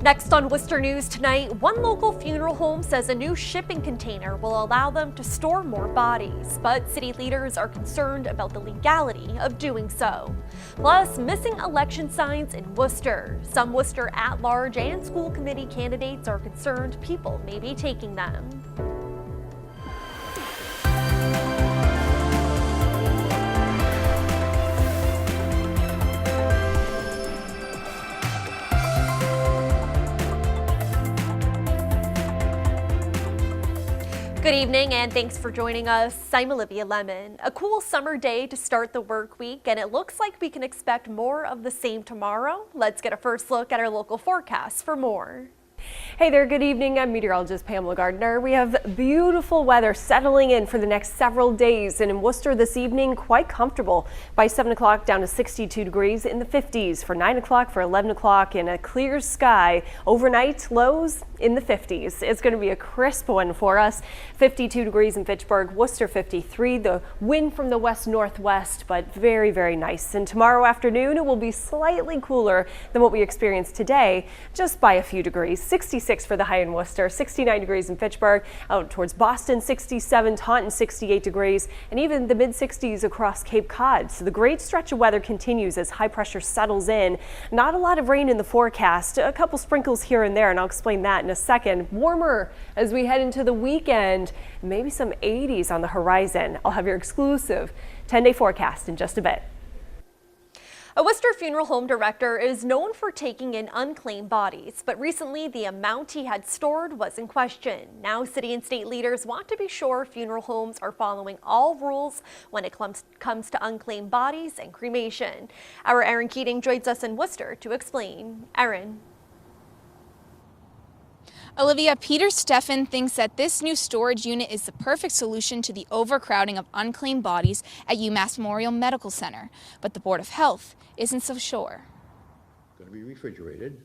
Next on Worcester News tonight, one local funeral home says a new shipping container will allow them to store more bodies, but city leaders are concerned about the legality of doing so. Plus, missing election signs in Worcester. Some Worcester at-large and school committee candidates are concerned people may be taking them. Good evening and thanks for joining us. I'm Olivia Lemon. A cool summer day to start the work week, and it looks like we can expect more of the same tomorrow. Let's get a first look at our local forecast for more. Hey there, good evening. I'm meteorologist Pamela Gardner. We have beautiful weather settling in for the next several days, and in Worcester this evening, quite comfortable. By 7 o'clock down to 62 degrees, in the 50s for 9 o'clock, for 11 o'clock, in a clear sky. Overnight lows in the 50s. It's going to be a crisp one for us. 52 degrees in Fitchburg, Worcester 53. The wind from the west-northwest, but very, very nice. And tomorrow afternoon, it will be slightly cooler than what we experienced today, just by a few degrees. 66 for the high in Worcester, 69 degrees in Fitchburg, out towards Boston, 67, Taunton, 68 degrees, and even the mid-60s across Cape Cod. So the great stretch of weather continues as high pressure settles in. Not a lot of rain in the forecast, a couple sprinkles here and there, and I'll explain that in a second. Warmer as we head into the weekend, maybe some 80s on the horizon. I'll have your exclusive 10-day forecast in just a bit. A Worcester funeral home director is known for taking in unclaimed bodies, but recently the amount he had stored was in question. Now city and state leaders want to be sure funeral homes are following all rules when it comes to unclaimed bodies and cremation. Our Erin Keating joins us in Worcester to explain. Erin. Olivia, Peter Stephan thinks that this new storage unit is the perfect solution to the overcrowding of unclaimed bodies at UMass Memorial Medical Center, but the Board of Health isn't so sure. Going to be refrigerated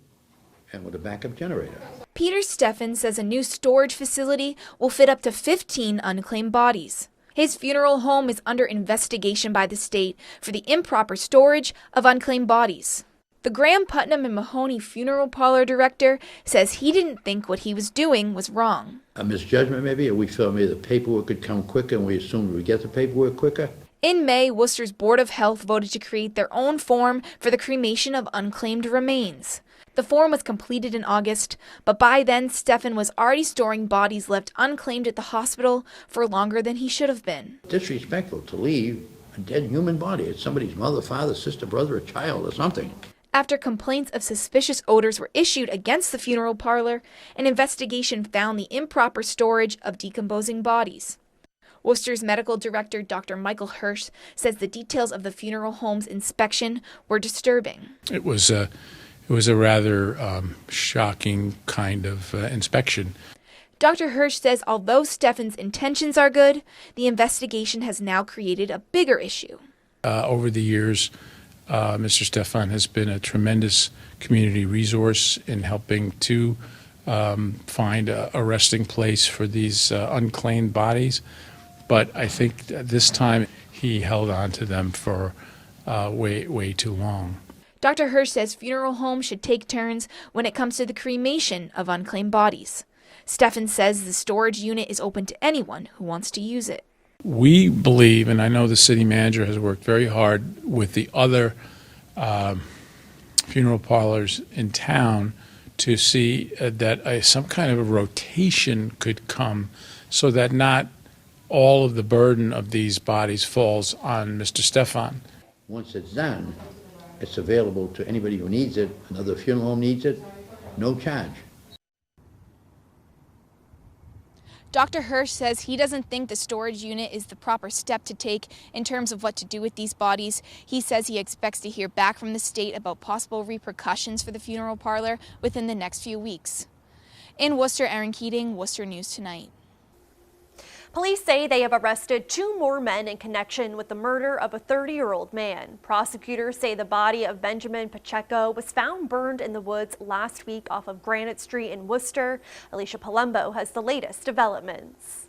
and with a backup generator. Peter Stephan says a new storage facility will fit up to 15 unclaimed bodies. His funeral home is under investigation by the state for the improper storage of unclaimed bodies. The Graham, Putnam and Mahoney funeral parlor director says he didn't think what he was doing was wrong. A misjudgment maybe, or we felt maybe the paperwork could come quicker and we assumed we'd get the paperwork quicker. In May, Worcester's Board of Health voted to create their own form for the cremation of unclaimed remains. The form was completed in August, but by then Stephan was already storing bodies left unclaimed at the hospital for longer than he should have been. Disrespectful to leave a dead human body. It's somebody's mother, father, sister, brother, or child or something. After complaints of suspicious odors were issued against the funeral parlor, an investigation found the improper storage of decomposing bodies. Worcester's medical director, Dr. Michael Hirsch, says the details of the funeral home's inspection were disturbing. It was a rather shocking kind of inspection. Dr. Hirsch says although Stephan's intentions are good, the investigation has now created a bigger issue. Over the years, Mr. Stephan has been a tremendous community resource in helping to find a resting place for these unclaimed bodies. But I think this time he held on to them for way too long. Dr. Hirsch says funeral homes should take turns when it comes to the cremation of unclaimed bodies. Stephan says the storage unit is open to anyone who wants to use it. We believe, and I know the city manager has worked very hard with the other funeral parlors in town to see that some kind of a rotation could come so that not all of the burden of these bodies falls on Mr. Stephan. Once it's done, it's available to anybody who needs it. Another funeral home needs it, no charge. Dr. Hirsch says he doesn't think the storage unit is the proper step to take in terms of what to do with these bodies. He says he expects to hear back from the state about possible repercussions for the funeral parlor within the next few weeks. In Worcester, Erin Keating, Worcester News Tonight. Police say they have arrested 2 more men in connection with the murder of a 30-year-old man. Prosecutors say the body of Benjamin Pacheco was found burned in the woods last week off of Granite Street in Worcester. Alicia Palumbo has the latest developments.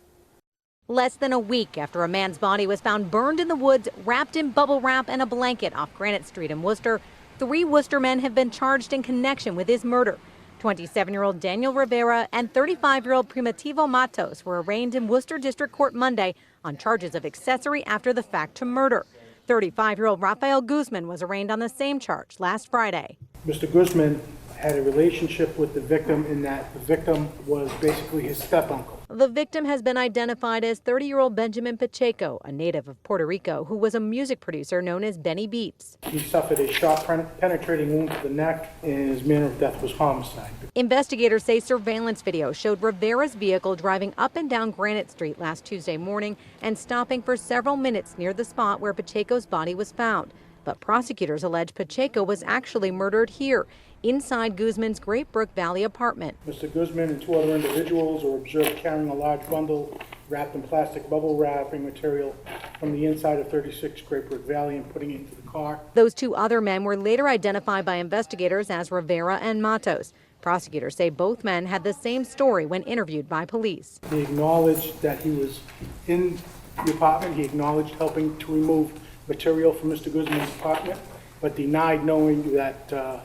Less than a week after a man's body was found burned in the woods, wrapped in bubble wrap and a blanket off Granite Street in Worcester, 3 Worcester men have been charged in connection with his murder. 27-year-old Daniel Rivera and 35-year-old Primitivo Matos were arraigned in Worcester District Court Monday on charges of accessory after the fact to murder. 35-year-old Rafael Guzman was arraigned on the same charge last Friday. Mr. Guzman had a relationship with the victim in that the victim was basically his step-uncle. The victim has been identified as 30-year-old Benjamin Pacheco, a native of Puerto Rico who was a music producer known as Benny Beeps. He suffered a sharp penetrating wound to the neck, and his manner of death was homicide. Investigators say surveillance video showed Rivera's vehicle driving up and down Granite Street last Tuesday morning and stopping for several minutes near the spot where Pacheco's body was found. But prosecutors allege Pacheco was actually murdered here, inside Guzman's Great Brook Valley apartment. Mr. Guzman and two other individuals were observed carrying a large bundle wrapped in plastic bubble wrapping material from the inside of 36 Great Brook Valley and putting it into the car. Those two other men were later identified by investigators as Rivera and Matos. Prosecutors say both men had the same story when interviewed by police. He acknowledged that he was in the apartment. He acknowledged helping to remove material from Mr. Guzman's apartment, but denied knowing that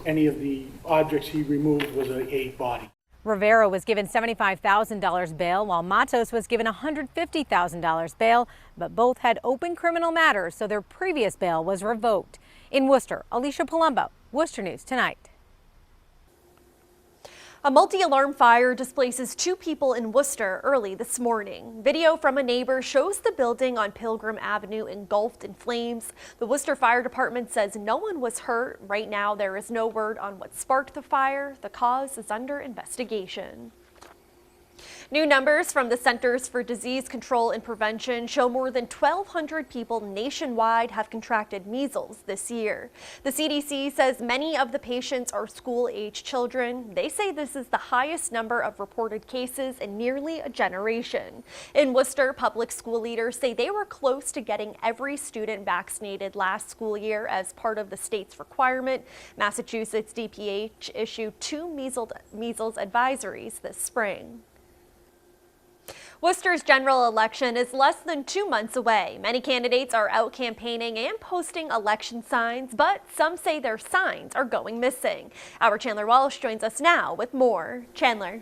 any of the objects he removed was a body. Rivera was given $75,000 bail, while Matos was given $150,000 bail, but both had open criminal matters, so their previous bail was revoked. In Worcester, Alicia Palumbo, Worcester News Tonight. A multi-alarm fire displaces 2 people in Worcester early this morning. Video from a neighbor shows the building on Pilgrim Avenue engulfed in flames. The Worcester Fire Department says no one was hurt. Right now, there is no word on what sparked the fire. The cause is under investigation. New numbers from the Centers for Disease Control and Prevention show more than 1,200 people nationwide have contracted measles this year. The CDC says many of the patients are school-age children. They say this is the highest number of reported cases in nearly a generation. In Worcester, public school leaders say they were close to getting every student vaccinated last school year as part of the state's requirement. Massachusetts DPH issued 2 measles advisories this spring. Worcester's general election is less than 2 months away. Many candidates are out campaigning and posting election signs, but some say their signs are going missing. Our Chandler Walsh joins us now with more. Chandler.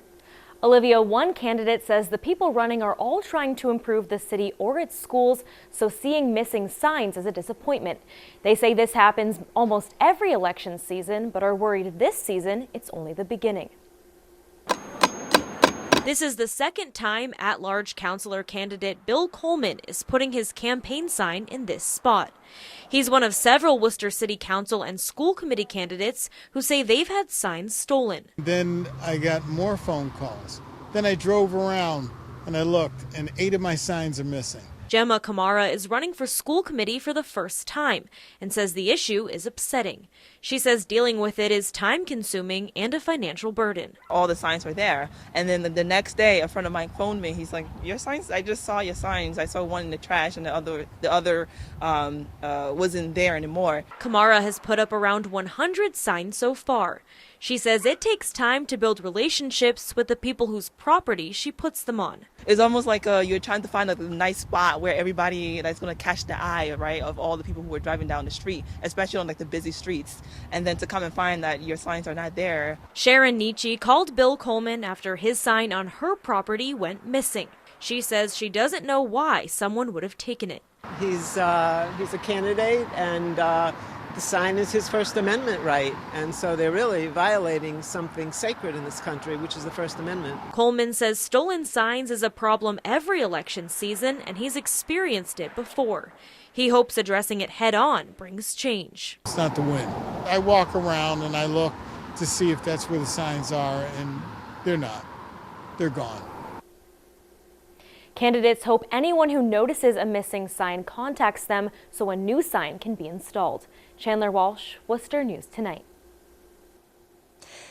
Olivia, one candidate says the people running are all trying to improve the city or its schools, so seeing missing signs is a disappointment. They say this happens almost every election season, but are worried this season it's only the beginning. This is the second time at-large councilor candidate Bill Coleman is putting his campaign sign in this spot. He's one of several Worcester City Council and school committee candidates who say they've had signs stolen. Then I got more phone calls. Then I drove around and I looked, and 8 of my signs are missing. Gemma Kamara is running for school committee for the first time and says the issue is upsetting. She says dealing with it is time-consuming and a financial burden. All the signs were there, and then the next day a friend of mine phoned me. He's like, "Your signs? I just saw your signs. I saw one in the trash, and the other wasn't there anymore." Kamara has put up around 100 signs so far. She says it takes time to build relationships with the people whose property she puts them on. It's almost like you're trying to find a nice spot where everybody that's going to catch the eye, right, of all the people who are driving down the street, especially on like the busy streets, and then to come and find that your signs are not there. Sharon Nietzsche called Bill Coleman after his sign on her property went missing. She says she doesn't know why someone would have taken it. He's a candidate, and the sign is his First Amendment right, and so they're really violating something sacred in this country, which is the First Amendment. Coleman says stolen signs is a problem every election season, and he's experienced it before. He hopes addressing it head-on brings change. It's not the win. I walk around and I look to see if that's where the signs are, and they're not. They're gone. Candidates hope anyone who notices a missing sign contacts them so a new sign can be installed. Chandler Walsh, Worcester News Tonight.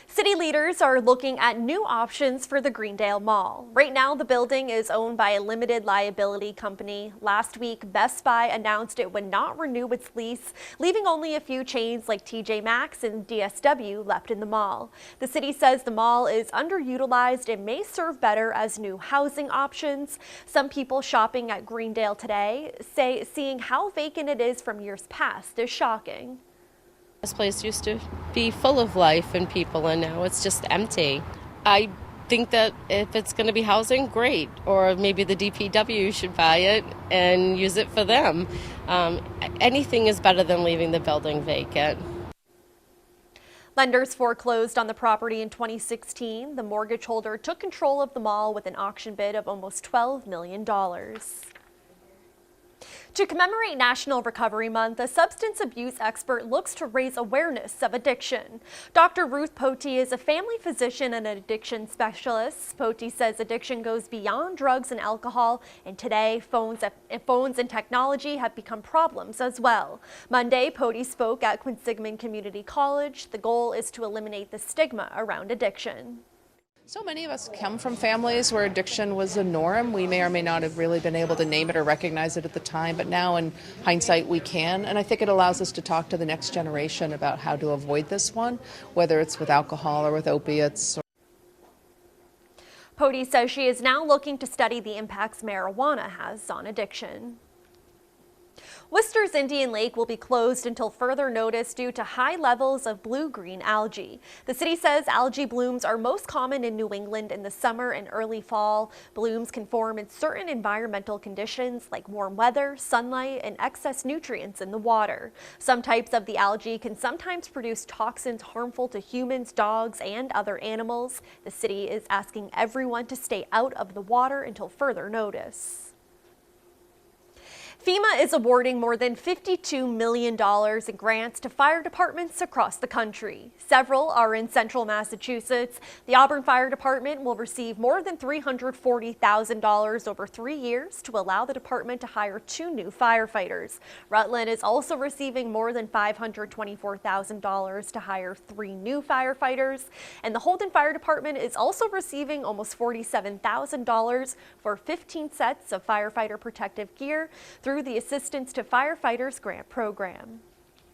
City leaders are looking at new options for the Greendale Mall. Right now, the building is owned by a limited liability company. Last week, Best Buy announced it would not renew its lease, leaving only a few chains like TJ Maxx and DSW left in the mall. The city says the mall is underutilized and may serve better as new housing options. Some people shopping at Greendale today say seeing how vacant it is from years past is shocking. This place used to be full of life and people, and now it's just empty. I think that if it's going to be housing, great. Or maybe the DPW should buy it and use it for them. Anything is better than leaving the building vacant. Lenders foreclosed on the property in 2016. The mortgage holder took control of the mall with an auction bid of almost $12 million. To commemorate National Recovery Month, a substance abuse expert looks to raise awareness of addiction. Dr. Ruth Pote is a family physician and an addiction specialist. Pote says addiction goes beyond drugs and alcohol, and today phones and technology have become problems as well. Monday, Pote spoke at Quinsigamond Community College. The goal is to eliminate the stigma around addiction. So many of us come from families where addiction was a norm. We may or may not have really been able to name it or recognize it at the time, but now in hindsight we can. And I think it allows us to talk to the next generation about how to avoid this one, whether it's with alcohol or with opiates. Pote says she is now looking to study the impacts marijuana has on addiction. Worcester's Indian Lake will be closed until further notice due to high levels of blue-green algae. The city says algae blooms are most common in New England in the summer and early fall. Blooms can form in certain environmental conditions like warm weather, sunlight, and excess nutrients in the water. Some types of the algae can sometimes produce toxins harmful to humans, dogs, and other animals. The city is asking everyone to stay out of the water until further notice. FEMA is awarding more than $52 million in grants to fire departments across the country. Several are in central Massachusetts. The Auburn Fire Department will receive more than $340,000 over 3 years to allow the department to hire 2 new firefighters. Rutland is also receiving more than $524,000 to hire 3 new firefighters. And the Holden Fire Department is also receiving almost $47,000 for 15 sets of firefighter protective gear through the Assistance to Firefighters Grant Program.